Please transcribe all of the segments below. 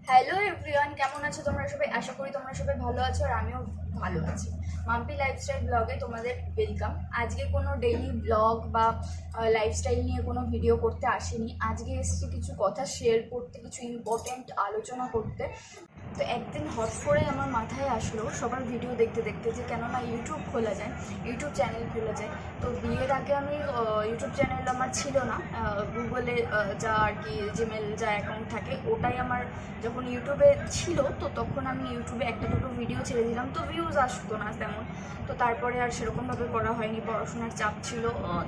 Hello everyone, কেমন আছো তোমরা সবাই? আশা করি তোমরা সবাই ভালো আছো আর আমিও ভালো আছি। মাম্পি লাইফস্টাইল ব্লগে তোমাদের ওয়েলকাম। আজকে কোনো ডেইলি ব্লগ বা লাইফস্টাইল নিয়ে কোনো ভিডিও করতে আসিনি। আজকে এসেছি কিছু কথা শেয়ার করতে, কিছু ইম্পর্টেন্ট আলোচনা করতে। তো একদিন হট করে আমার মাথায় আসলো সবার ভিডিও দেখতে দেখতে যে কেননা ইউটিউব খোলা যায়, ইউটিউব চ্যানেল খোলা যায়। তো বিয়ের আগে আমি ইউটিউব চ্যানেল আমার ছিল না। গুগলে যা আর কি জিমেল যা অ্যাকাউন্ট থাকে ওটাই আমার যখন ইউটিউবে ছিল, তো তখন আমি ইউটিউবে একটা দুটো ভিডিও ছেড়ে দিলাম, তো ভিউজ আসতো না তেমন। তো তারপরে আর সেরকমভাবে করা হয়নি, পড়াশোনার চাপ ছিল,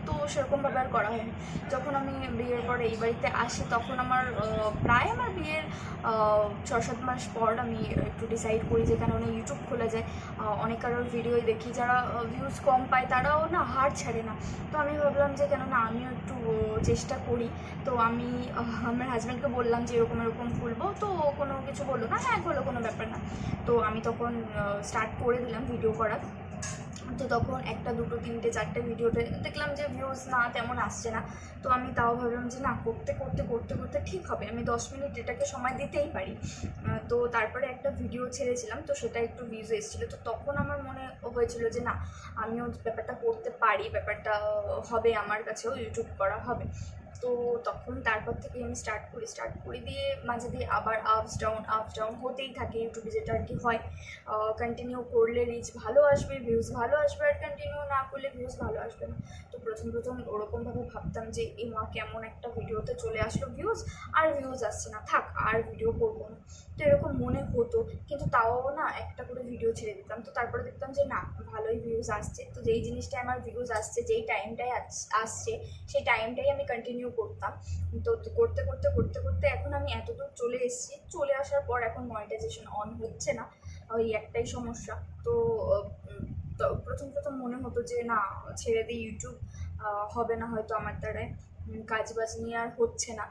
তো সেরকমভাবে আর করা হয়নি। যখন আমি বিয়ের পরে এই বাড়িতে আসি তখন আমার প্রায় আমার বিয়ের 6-7 মাস পর আমি একটু ডিসাইড করি যে কেননা ইউটিউব খোলা যায়। অনেক কারোর ভিডিওই দেখি যারা ভিউজ কম পায় তারাও না হার ছাড়ে না। তো আমি ভাবলাম যে কেননা আমিও একটু চেষ্টা করি। তো আমি আমার হাজব্যান্ডকে বললাম যে এরকম এরকম খুলবো, তো কোনো কিছু বললো না, হ্যাঁ খোলো, কোনো ব্যাপার না। তো আমি তখন স্টার্ট করে দিলাম ভিডিও করা। তো তখন একটা দুটো তিনটে চারটে ভিডিওতে দেখলাম যে ভিউজ না তেমন আসছে না। তো আমি তাও ভাবলাম যে না, করতে করতে করতে করতে ঠিক হবে, আমি 10 মিনিট এটাকে সময় দিতেই পারি। তো তারপরে একটা ভিডিও ছেড়েছিলাম, তো সেটা একটু ভিউজ এসেছিলো। তো তখন আমার মনে হয়েছিল যে না, আমিও ব্যাপারটা করতে পারি, ব্যাপারটা হবে, আমার কাছেও ইউটিউব করা হবে। তো তখন তারপর থেকে আমি স্টার্ট করি দিয়ে মাঝে দিয়ে আবার আপস ডাউন হতেই থাকে ইউটিউবে, যেটা আর কি হয়। কন্টিনিউ করলে রিচ ভালো আসবে, ভিউজ ভালো আসবে, আর কন্টিনিউ না করলে ভিউজ ভালো আসবে না। তো প্রথম ওরকমভাবে ভাবতাম যে এই মা কেমন একটা ভিডিওতে চলে আসলো ভিউজ, আর ভিউজ আসছে না, থাক আর ভিডিও করবো না। তো এরকম মনে হতো, কিন্তু তাও না একটা করে ভিডিও ছেড়ে দিতাম। তো তারপরে দেখতাম যে না, ভালোই ভিউজ আসছে। তো যেই জিনিসটায় আমার ভিউজ আসছে, যেই টাইমটায় আসছে, সেই টাইমটাই আমি কন্টিনিউ করতাম। তো করতে করতে করতে করতে এখন আমি এতদূর চলে এসেছি। চলে আসার পর এখন মনিটাইজেশন অন হচ্ছে না, ওই একটাই সমস্যা। তো প্রথম মনে হতো যে না, ছেড়ে দিই ইউটিউব, হবে না হয়তো আমার দ্বারায়, কাজ বাজ নিয়ে আর হচ্ছে না,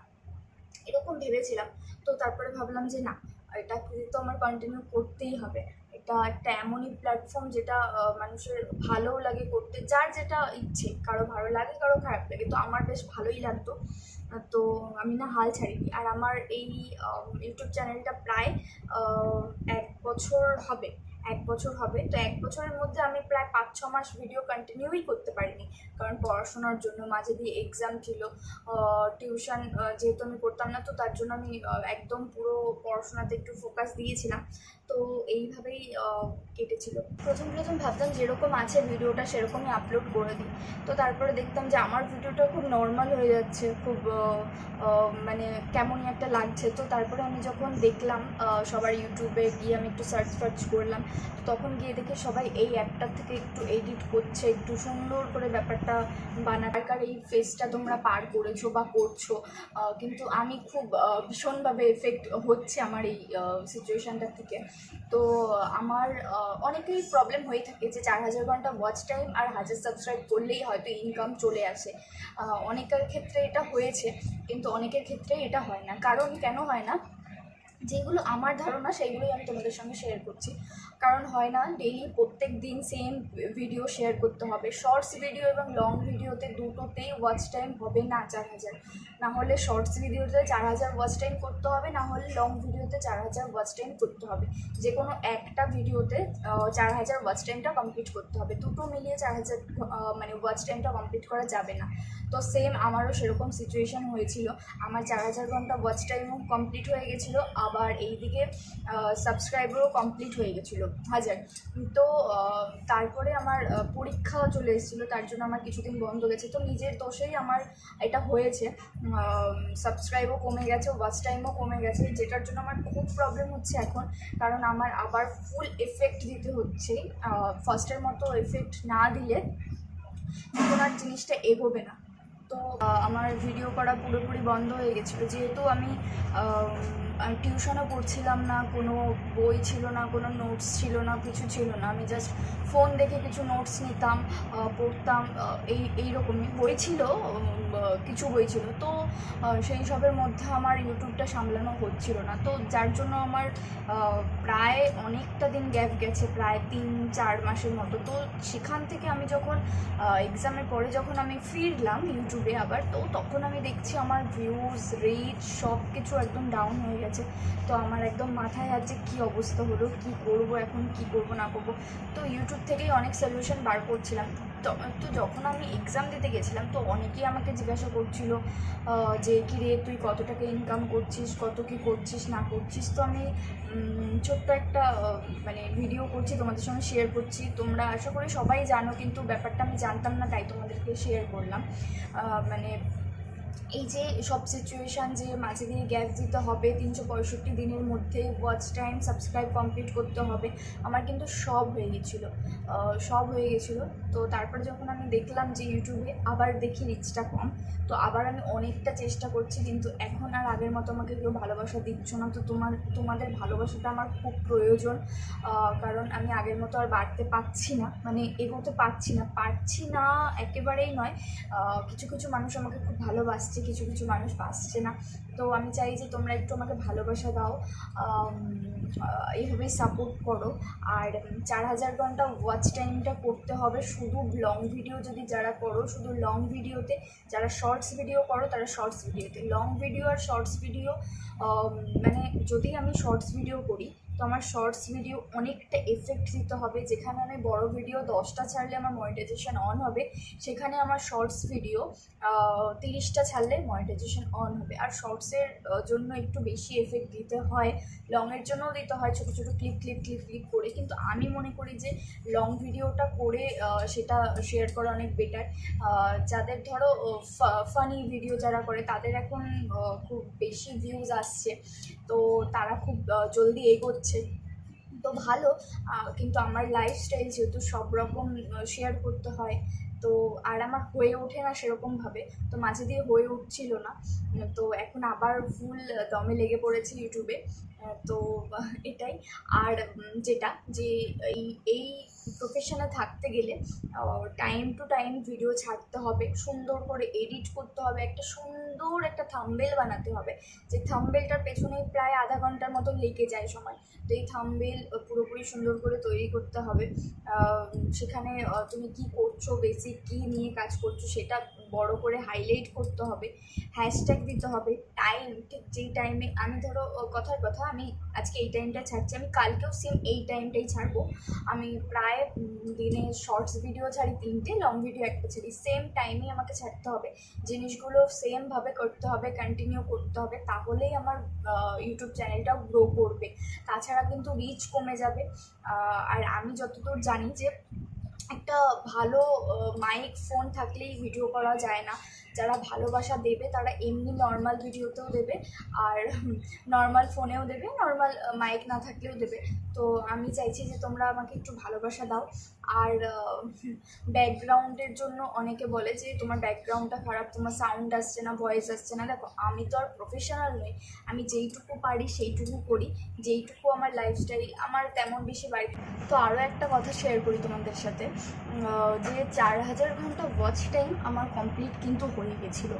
এরকম ভেবেছিলাম। তো তারপরে ভাবলাম যে না, এটা তো আমার কন্টিনিউ করতেই হবে। এটা একটা এমনই প্ল্যাটফর্ম যেটা মানুষের ভালোও লাগে করতে, যার যেটা ইচ্ছে, কারো ভালো লাগে কারো খারাপ লাগে। তো আমার বেশ ভালোই লাগতো। তো আমি না হাল ছাড়িনি। আর আমার এই ইউটিউব চ্যানেলটা প্রায় 1 বছর হবে। 1 বছর হবে। তো 1 বছরের মধ্যে আমি প্রায় 5-6 মাস ভিডিও কন্টিনিউই করতে পারিনি, কারণ পড়াশোনার জন্য মাঝে দিয়ে এক্সাম ছিল, টিউশন যেহেতু আমি করতাম না, তো তার জন্য আমি একদম পুরো পড়াশোনাতে একটু ফোকাস দিয়েছিলাম। তো এইভাবেই কেটেছিল। প্রথম ভাবতাম যেরকম আছে ভিডিওটা সেরকমই আপলোড করে দিই। তো তারপরে দেখতাম যে আমার ভিডিওটা খুব নর্মাল হয়ে যাচ্ছে, খুব মানে কেমনই একটা লাগছে। তো তারপরে আমি যখন দেখলাম সবার ইউটিউবে গিয়ে আমি একটু সার্চ করলাম, তখন গিয়ে দেখি সবাই এই অ্যাপটার থেকে একটু এডিট করছে, একটু সুন্দর করে ব্যাপারটা বানাকার এই ফেসটা তোমরা পার করেছো বা করছো। কিন্তু আমি খুব ভীষণভাবে এফেক্ট হচ্ছে আমার এই সিচুয়েশানটার থেকে। তো আমার অনেকেই প্রবলেম হয়ে থাকে যে 4000 ঘন্টা ওয়াচ টাইম আর 1000 সাবস্ক্রাইব করলেই হয়তো ইনকাম চলে আসে। অনেকের ক্ষেত্রে এটা হয়েছে, কিন্তু অনেকের ক্ষেত্রে এটা হয় না। কারণ কেন হয় না, যেগুলো আমার ধারণা সেইগুলোই আমি তোমাদের সঙ্গে শেয়ার করছি। কারণ হয় না ডেইলি প্রত্যেক দিন সেম ভিডিও শেয়ার করতে হবে। শর্টস ভিডিও এবং লং ভিডিওতে দুটোতেই ওয়াচ টাইম হবে না 4000, না হলে শর্টস ভিডিওতে 4000 ওয়াচ টাইম করতে হবে, না হলে লং ভিডিওতে 4000 ওয়াচ টাইম করতে হবে। যে কোনো একটা ভিডিওতে 4000 ওয়াচ টাইমটা কমপ্লিট করতে হবে, দুটো মিলিয়ে 4000 মানে ওয়াচ টাইমটা কমপ্লিট করা যাবে না। তো সেম আমারও সেরকম সিচুয়েশান হয়েছিল। আমার 4000 ঘন্টা ওয়াচ টাইমও কমপ্লিট হয়ে গেছিলো, আবার এইদিকে সাবস্ক্রাইবারও কমপ্লিট হয়ে গেছিলো 1000। তো তারপরে আমার পরীক্ষা চলে এসেছিলো, তার জন্য আমার কিছুদিন বন্ধ গেছে। তো নিজের দোষেই আমার এটা হয়েছে, সাবস্ক্রাইবও কমে গেছে, ওয়াচ টাইমও কমে গেছে, যেটার জন্য আমার খুব প্রবলেম হচ্ছে এখন। কারণ আমার আবার ফুল এফেক্ট দিতে হচ্ছে। ফার্স্টের মতো এফেক্ট না দিলে এখন আর জিনিসটা এগোবে না। তো আমার ভিডিও করা পুরোপুরি বন্ধ হয়ে গেছিলো, যেহেতু আমি টিউশনও পড়ছিলাম না, কোনো বই ছিল না, কোনো নোটস ছিল না, কিছু ছিল না। আমি জাস্ট ফোন দেখে কিছু নোটস নিতাম, পড়তাম, এইরকমই। বই ছিল, কিছু বই ছিল। তো সেই সবের মধ্যে আমার ইউটিউবটা সামলানো হচ্ছিল না। তো যার জন্য আমার প্রায় অনেকটা দিন গ্যাপ গেছে, প্রায় 3-4 মাসের মতো। তো সেখান থেকে আমি যখন এক্সামের পরে যখন আমি ফিরলাম ইউটিউবে আবার, তো তখন আমি দেখছি আমার ভিউজ, রিচ সব কিছু একদম ডাউন হয়ে গেছে। তো আমার একদম মাথায় আছে কী অবস্থা হলো, কি করব এখন, কি করব না করব। তো ইউটিউব থেকেই অনেক সলিউশন বার করছিলাম। তো যখন আমি এক্সাম দিতে গেছিলাম তো অনেকেই আমাকে জিজ্ঞাসা করছিল যে কী রে তুই কত টাকা ইনকাম করছিস, কত কী করছিস না করছিস। তো আমি ছোট্ট একটা মানে ভিডিও করছি, তোমাদের সঙ্গে শেয়ার করছি। তোমরা আশা করি সবাই জানো, কিন্তু ব্যাপারটা আমি জানতাম না, তাই তোমাদেরকে শেয়ার করলাম। মানে এই যে সব সিচুয়েশান, যে মাঝে দিয়ে গ্যাপ দিতে হবে, 365 দিনের মধ্যে ওয়াচ টাইম সাবস্ক্রাইব কমপ্লিট করতে হবে, আমার কিন্তু সব হয়ে গেছিলো, তো তারপরে যখন আমি দেখলাম যে ইউটিউবে আবার দেখি রিচটা কম, তো আবার আমি অনেকটা চেষ্টা করছি, কিন্তু এখন আর আগের মতো আমাকে কেউ ভালোবাসা দিচ্ছ না। তো তোমাদের ভালোবাসাটা আমার খুব প্রয়োজন, কারণ আমি আগের মতো আর বাড়তে পারছি না, মানে এগোতে পারছি না একেবারেই নয়। কিছু কিছু মানুষ আমাকে খুব ভালোবাসছে, কিছু কিছু মানুষ বাসছে না। তো আমি চাই যে তোমরা একটু আমাকে ভালোবাসা দাও, এইভাবেই সাপোর্ট করো। আর 4000 ঘন্টা ওয়াচ টাইমটা করতে হবে শুধু লং ভিডিও, যদি যারা করো শুধু লং ভিডিওতে, যারা শর্টস ভিডিও করো তারা শর্টস ভিডিওতে, লং ভিডিও আর শর্টস ভিডিও, মানে যদি আমি শর্টস ভিডিও করি তো আমার শর্টস ভিডিও অনেকটা এফেক্ট দিতে হবে। যেখানে আমি বড় ভিডিও 10টা ছাড়লে আমার মনিটাইজেশন অন হবে, সেখানে আমার শর্টস ভিডিও 30টা ছাড়লে মনিটাইজেশন অন হবে। আর শর্টসের জন্য একটু বেশি এফেক্ট দিতে হয়, লংয়ের জন্যও দিতে হয়, ছোটো ছোটো ক্লিপ করে। কিন্তু আমি মনে করি যে লং ভিডিওটা করে সেটা শেয়ার করা অনেক বেটার। যাদের ধরো ফানি ভিডিও যারা করে তাদের এখন খুব বেশি ভিউজ আসছে, তো তারা খুব জলদি এগোচ্ছে, তো ভালো। কিন্তু আমার লাইফস্টাইল যেহেতু সব রকম শেয়ার করতে হয়, তো আর আমার হয়ে ওঠে না সেরকমভাবে, তো মাঝে দিয়ে হয়ে উঠছিল না। তো এখন আবার ফুল দমে লেগে পড়েছি ইউটিউবে। তো এটাই। আর যেটা যে এই প্রফেশনে থাকতে গেলে টাইম টু টাইম ভিডিও ছাড়তে হবে, সুন্দর করে এডিট করতে হবে, একটা সুন্দর একটা থাম্বনেল বানাতে হবে, যে থাম্বনেলটার পেছনে প্রায় আধা ঘন্টার মতো লেগে যায় সময়। তো এই থাম্বনেল পুরোপুরি সুন্দর করে তৈরি করতে হবে। সেখানে তুমি কি করছো, বেসিক কী নিয়ে কাজ করছো সেটা বড় করে হাইলাইট করতে হবে, হ্যাশট্যাগ দিতে হবে, টাইম ঠিক যেই টাইমে, আমি ধরো কথার কথা আমি আজকে এই টাইমটা ছাড়ছি, আমি কালকেও সেম এই টাইমটাই ছাড়বো। আমি প্রায় দিনে শর্টস ভিডিও ছাড়ি 3টে, লং ভিডিও 1টা ছাড়ি, সেম টাইমেই আমাকে ছাড়তে হবে, জিনিসগুলো সেমভাবে করতে হবে, কন্টিনিউ করতে হবে, তাহলেই আমার ইউটিউব চ্যানেলটাও গ্রো করবে। তাছাড়া কিন্তু রিচ কমে যাবে। আর আমি যতদূর জানি যে একটা ভালো মাইক ফোন থাকলেই ভিডিও করা যায় না, যারা ভালোবাসা দেবে তারা এমনি নর্মাল ভিডিওতেও দেবে, আর নর্মাল ফোনেও দেবে, নর্মাল মাইক না থাকলেও দেবে। তো আমি চাইছি যে তোমরা আমাকে একটু ভালোবাসা দাও। আর ব্যাকগ্রাউন্ডের জন্য অনেকে বলে যে তোমার ব্যাকগ্রাউন্ডটা খারাপ, তোমার সাউন্ড আসছে না, ভয়েস আসছে না। দেখো, আমি তো আর প্রফেশনাল নই, আমি যেইটুকু পারি সেইটুকু করি, যেইটুকু আমার লাইফস্টাইল, আমার তেমন বেশি বাড়ি। তো আরও একটা কথা শেয়ার করি তোমাদের সাথে, যে 4000 ঘন্টা ওয়াচ টাইম আমার কমপ্লিট কিন্তু হয়ে গেছিলো,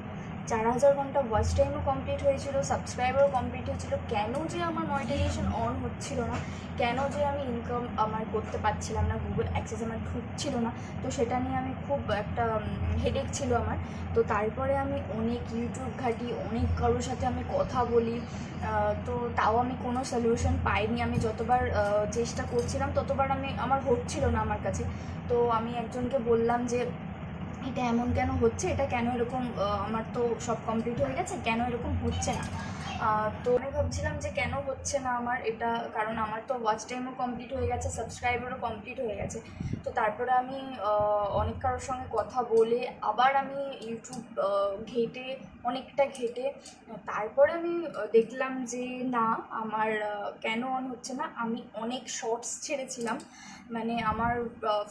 4000 ঘন্টা ওয়াচ টাইমও কমপ্লিট হয়েছিল, সাবস্ক্রাইবারও কমপ্লিট হয়েছিল। কেন যে আমার মনিটাইজেশন অন হচ্ছিল না, কেন যে আমি ইনকাম আমার করতে পারছিলাম না, গুগল অ্যাক্সেস আমার ঢুকছিল না, তো সেটা নিয়ে আমি খুব একটা হেডেক ছিল আমার। তো তারপরে আমি অনেক ইউটিউব ঘাঁটি, অনেক কারোর সাথে আমি কথা বলি, তো তাও আমি কোনো সলিউশন পাইনি। আমি যতবার চেষ্টা করছিলাম ততবার আমার হচ্ছিল না আমার কাছে। তো আমি একজনকে বললাম যে এটা এমন কেন হচ্ছে, এটা কেন এরকম, আমার তো সব কমপ্লিট হয়ে গেছে, কেন এরকম হচ্ছে না। তো আমি ভাবছিলাম যে কেন হচ্ছে না আমার এটা, কারণ আমার তো ওয়াচ টাইমও কমপ্লিট হয়ে গেছে, সাবস্ক্রাইবারও কমপ্লিট হয়ে গেছে। তো তারপরে আমি অনেক কারোর সঙ্গে কথা বলে আবার আমি ইউটিউব অনেকটা ঘেটে তারপরে আমি দেখলাম যে না, আমার কেন অন হচ্ছে না। আমি অনেক শর্টস ছেড়েছিলাম, মানে আমার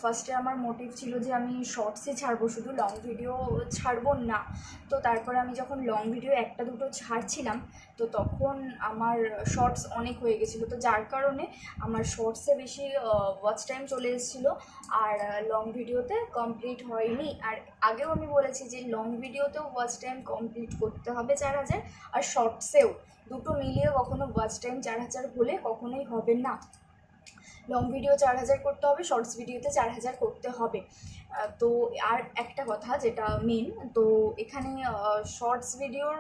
ফার্স্টে আমার মোটিভ ছিল যে আমি শর্টসই ছাড়বো, শুধু লং ভিডিও ছাড়বো না। তো তারপরে আমি যখন লং ভিডিও 1টা 2টো ছাড়ছিলাম, তো তখন আমার শর্টস অনেক হয়ে গেছিলো, তো যার কারণে আমার শর্টসে বেশি ওয়াচ টাইম চলে এসেছিলো, আর লং ভিডিওতে কমপ্লিট হয়নি। আর আগেও আমি বলেছি যে লং ভিডিওতেও ওয়াচ টাইম কমপ্লিট করতে হবে 4000, আর শর্টসেও, দুটো মিলিয়ে কখনো ওয়াচ টাইম 4000 হলে কখনোই হবে না। লং ভিডিও 4000 করতে হবে, শর্টস ভিডিওতে 4000 করতে হবে। তো আর একটা কথা যেটা মেন, তো এখানে শর্টস ভিডিওর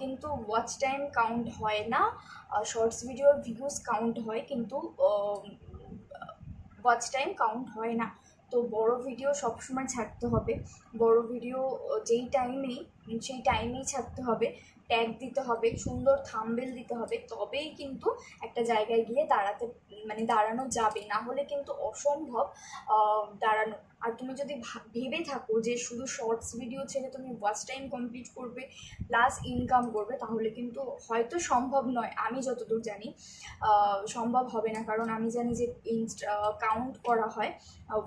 কিন্তু ওয়াচ টাইম কাউন্ট হয় না, শর্টস ভিডিওর ভিউজ কাউন্ট হয়, কিন্তু ওয়াচ টাইম কাউন্ট হয় না। তো বড় ভিডিও সবসময় ছাড়তে হবে, বড় ভিডিও সেই টাইমেই ছাড়তে হবে, ট্যাগ দিতে হবে, সুন্দর থাম্বনেল দিতে হবে, তবেই কিন্তু একটা জায়গায় গিয়ে দাঁড়ানো যাবে, না হলে কিন্তু অসম্ভব দাঁড়ানো। আর তুমি যদি ভেবে থাকো যে শুধু শর্টস ভিডিও ছেড়ে তুমি ওয়াচ টাইম কমপ্লিট করবে প্লাস ইনকাম করবে, তাহলে কিন্তু হয়তো সম্ভব নয়, আমি যতদূর জানি সম্ভব হবে না। কারণ আমি জানি যে কাউন্ট করা হয়,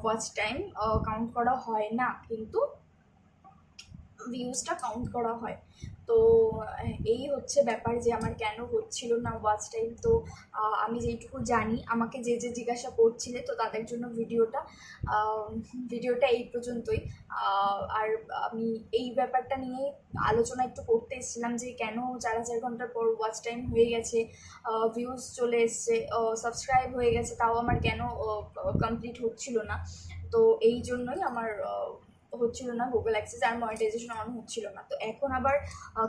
ওয়াচ টাইম কাউন্ট করা হয় না, কিন্তু ভিউজটা কাউন্ট করা হয়। তো এই হচ্ছে ব্যাপার যে আমার কেন হচ্ছিল না ওয়াচ টাইম। তো আমি যেইটুকু জানি, আমাকে যে জিজ্ঞাসা করছিলে, তো তাদের জন্য ভিডিওটা এই পর্যন্তই। আর আমি এই ব্যাপারটা নিয়েই আলোচনা একটু করতে এসেছিলাম যে কেন 4000 ঘন্টার পর ওয়াচ টাইম হয়ে গেছে, ভিউজ চলে এসছে, সাবস্ক্রাইব হয়ে গেছে, তাও আমার কেন কমপ্লিট হচ্ছিল না। তো এই জন্যই আমার হচ্ছিল না গুগল অ্যাক্সেস, আর মনিটাইজেশন আমার হচ্ছিল না। তো এখন আবার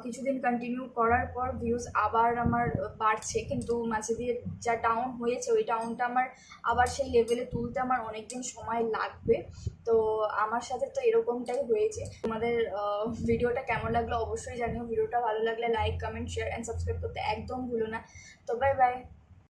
কিছুদিন কন্টিনিউ করার পর ভিউজ আবার আমার বাড়ছে, কিন্তু মাঝে দিয়ে যা ডাউন হয়েছে ওই ডাউনটা আমার আবার সেই লেভেলে তুলতে আমার অনেক দিন সময় লাগবে। তো আমার সাথে তো এরকমটাই হয়েছে। তোমাদের ভিডিওটা কেমন লাগলো অবশ্যই জানিও, ভিডিওটা ভালো লাগলে like, comment, share and subscribe করতে একদম ভুলো না। তো বাই বাই।